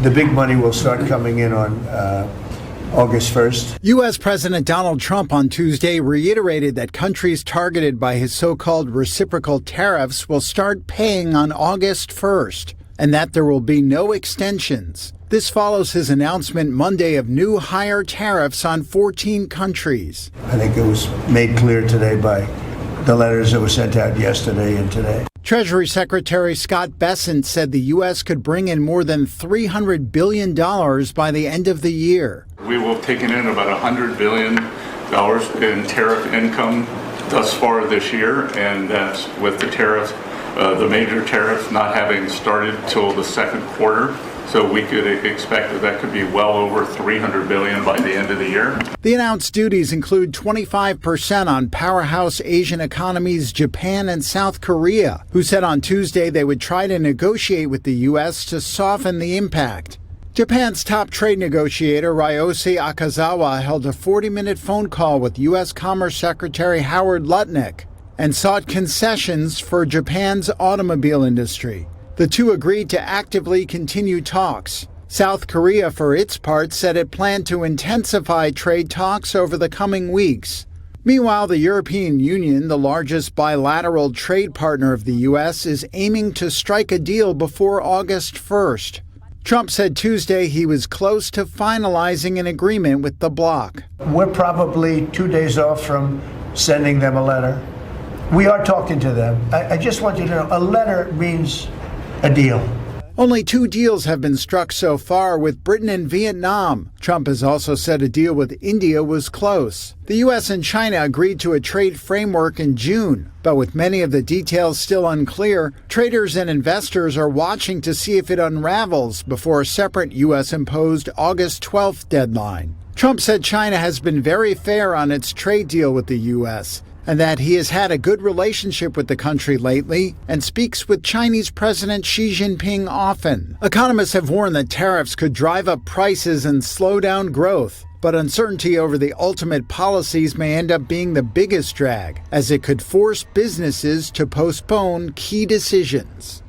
The big money will start coming in on August 1st. U.S. President Donald Trump on Tuesday reiterated that countries targeted by his so-called reciprocal tariffs will start paying on August 1st, and that there will be no extensions. This follows his announcement Monday of new higher tariffs on 14 countries. I think it was made clear today by the letters that were sent out yesterday and today. Treasury Secretary Scott Bessent said the U.S. could bring in more than $300 billion by the end of the year. We will have taken in about $100 billion in tariff income thus far this year, and that's with the tariffs, the major tariffs not having started till the second quarter. So we could expect that could be well over $300 billion by the end of the year. The announced duties include 25% on powerhouse Asian economies Japan and South Korea, who said on Tuesday they would try to negotiate with the U.S. to soften the impact. Japan's top trade negotiator Ryose Akazawa held a 40-minute phone call with U.S. Commerce Secretary Howard Lutnick and sought concessions for Japan's automobile industry. The two agreed to actively continue talks. South Korea, for its part, said it planned to intensify trade talks over the coming weeks. Meanwhile, the European Union, the largest bilateral trade partner of the U.S., is aiming to strike a deal before August 1st. Trump said Tuesday he was close to finalizing an agreement with the bloc. We're probably 2 days off from sending them a letter. We are talking to them. I just want you to know, a letter means a deal. Only 2 deals have been struck so far, with Britain and Vietnam. Trump has also said a deal with India was close. The U.S. and China agreed to a trade framework in June, but with many of the details still unclear, traders and investors are watching to see if it unravels before a separate U.S.-imposed August 12th deadline. Trump said China has been very fair on its trade deal with the U.S., and that he has had a good relationship with the country lately and speaks with Chinese President Xi Jinping often. Economists have warned that tariffs could drive up prices and slow down growth, but uncertainty over the ultimate policies may end up being the biggest drag, as it could force businesses to postpone key decisions.